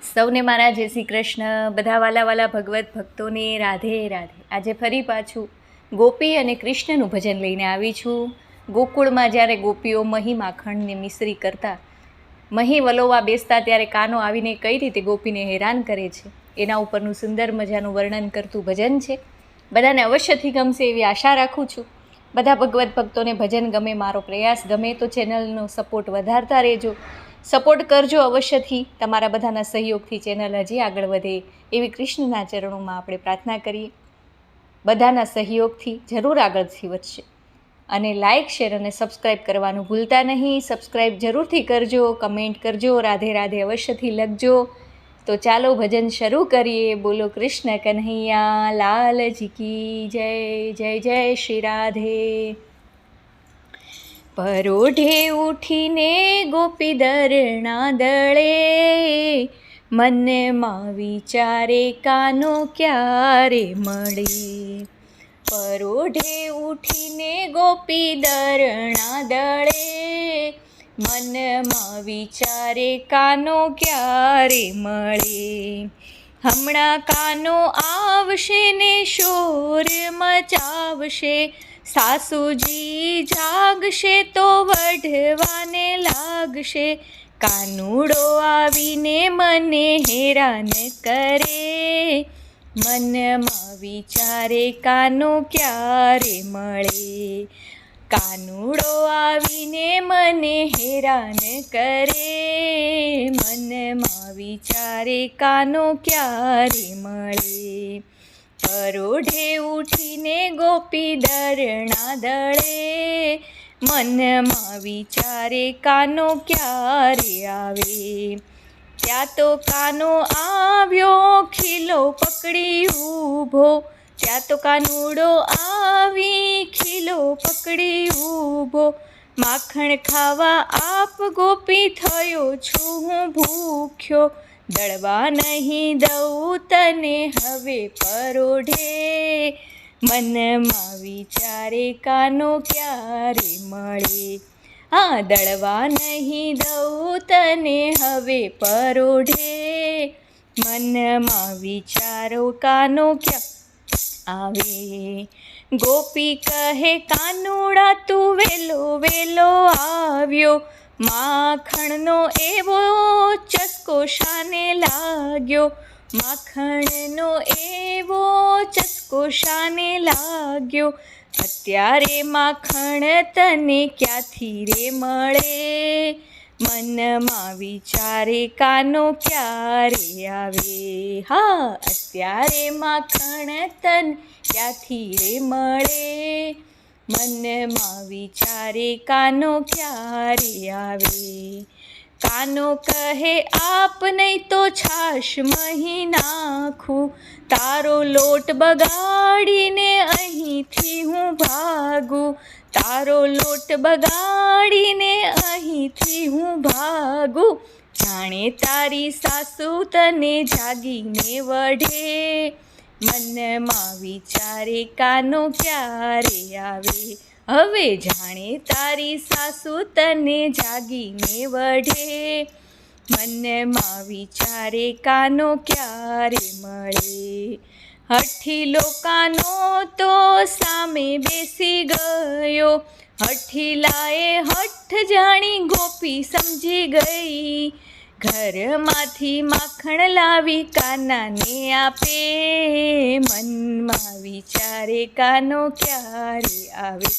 સૌને મારા જય શ્રી કૃષ્ણ. બધા વાલા ભગવત ભક્તોને રાધે રાધે. આજે ફરી પાછું ગોપી અને કૃષ્ણનું ભજન લઈને આવી છું. ગોકુળમાં જ્યારે ગોપીઓ મહી માખણને મિશ્રી કરતા, મહી વલોવા બેસતા ત્યારે કાનો આવીને કઈ રીતે ગોપીને હેરાન કરે છે એના ઉપરનું સુંદર મજાનું વર્ણન કરતું ભજન છે. બધાને અવશ્યથી ગમશે એવી આશા રાખું છું. બધા ભગવત ભક્તોને ભજન ગમે, મારો પ્રયાસ ગમે તો ચેનલનો સપોર્ટ વધારતા રહેજો. સપોર્ટ કરજો અવશ્યથી. તમારા બધાના સહયોગથી ચેનલ હજી આગળ વધે એવી કૃષ્ણના ચરણોમાં આપણે પ્રાર્થના કરીએ. બધાના સહયોગથી જરૂર આગળથી વધશે. અને લાઇક, શેર અને સબસ્ક્રાઈબ કરવાનું ભૂલતા નહીં. સબસ્ક્રાઈબ જરૂરથી કરજો, કમેન્ટ કરજો, રાધે રાધે અવશ્યથી લખજો. તો ચાલો ભજન શરૂ કરીએ. બોલો કૃષ્ણ કન્હૈયા લાલજી કી જય. જય જય શ્રી રાધે. પરોઢે ઉઠીને ગોપી દરના દળે, મનમાં વિચારે કાનો ક્યારે મળે. પરોઢે ઉઠીને ગોપી દરના દળે, મનમાં વિચારે કાનો ક્યારે મળે. હમણાં કાનો આવશે ને શોર મચાવશે, સાસુજી જાગશે તો વઢવાને લાગશે. કાનુડો આવીને મને હેરાન કરે, મનમાં વિચારે કાનો ક્યારે મળે. કાનુડો આવીને મને હેરાન કરે, મનમાં વિચારે કાનો ક્યારે મળે. પરોઢે ઉઠીને ગોપી દરના દળે, મનમાં વિચારે કાનો ક્યારે આવે. ત્યાં તો કાનો આવ્યો ખીલો પકડી ઊભો, ત્યાં તો કાનુડો આવી ખીલો પકડી ઊભો. માખણ ખાવા આપ ગોપી થયો છું હું ભૂખ્યો, દળવા નહીં દઉં તને હવે પરોઢે. મનમાં વિચારે કાનો ક્યારે મળે. હા, દળવા નહીં દઉં તને હવે પરોઢે, મનમાં વિચારો કાનો ક્યાં આવે. ગોપી કહે કાનુડા તું વેલો વેલો આવ્યો, માખણનો એવો ચસ્કો શાને લાગ્યો. માખણનો એવો ચસ્કો શાને લાગ્યો. અત્યારે માખણ તને ક્યાંથી રે મળે, મનમાં વિચારે કાનો ક્યારે આવે. હા, અત્યારે માખણ તને ક્યાંથી રે મળે, મનમાં વિચારે કાનો ક્યારે આવે. કાનો કહે આપ નહીં તો છાશ મહી નાખું, તારો લોટ બગાડીને અહીંથી હું ભાગું. તારો લોટ બગાડીને અહીંથી હું ભાગું. જાણે તારી સાસુ તને જાગીને વઢે, મનમાં વિચારે કાનો ક્યારે આવે. હવે જાણે તારી સાસુ તને જાગીને વઢે, મનમાં વિચારે કાનો ક્યારે મળે. હઠીલો કાનો તો સામે બેસી ગયો, હઠીલાએ હઠ જાણી ગોપી સમજી ગઈ. ઘરમાંથી માખણ લાવી કાનાને આપે, મનમાં વિચારે કાનો ક્યારે આવે.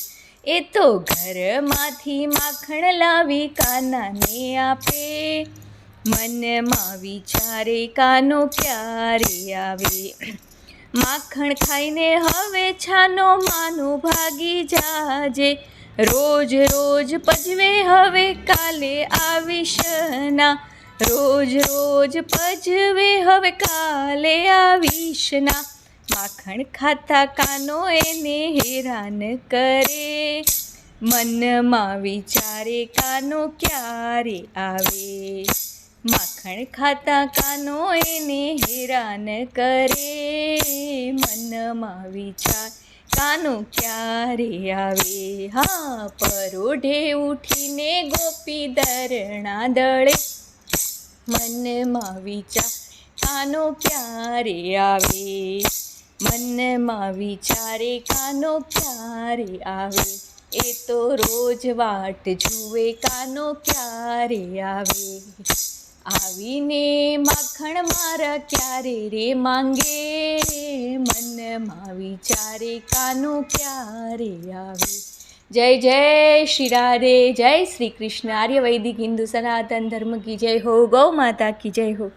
એ તો ઘરમાંથી માખણ લાવી કાનાને આપે, મનમાં વિચારે કાનો ક્યારે આવે. માખણ ખાઈને હવે છાનો માનો ભાગી જાજે, રોજ રોજ પજવે હવે કાલે આવીશ ના. રોજ રોજ પજવે હવે કાલે આવીશ ના. માખણ ખાતા કાનો એને હેરાન કરે, મનમાં વિચારે કાનો ક્યારે આવે. માખણ ખાતા કાનો એને હેરાન કરે, મનમાં વિચાર કાનો ક્યારે આવે. હા, પરોઢે ઉઠીને ગોપી દરના દળે, મનમાં વિચાર કાનો ક્યારે આવે, મનમાં વિચારે કાનો ક્યારે આવે, એ તો રોજ વાટ જુએ કાનો ક્યારે આવે. આવીને માખણ મારા ક્યારે રે માંગે, મનમાં વિચારે કાનો ક્યારે આવે. જય જય શ્રી રાધે, જય શ્રી કૃષ્ણ. આર્ય વૈદિક હિન્દુ સનાતન ધર્મ કી જય હો, ગૌ માતા કી જય હો.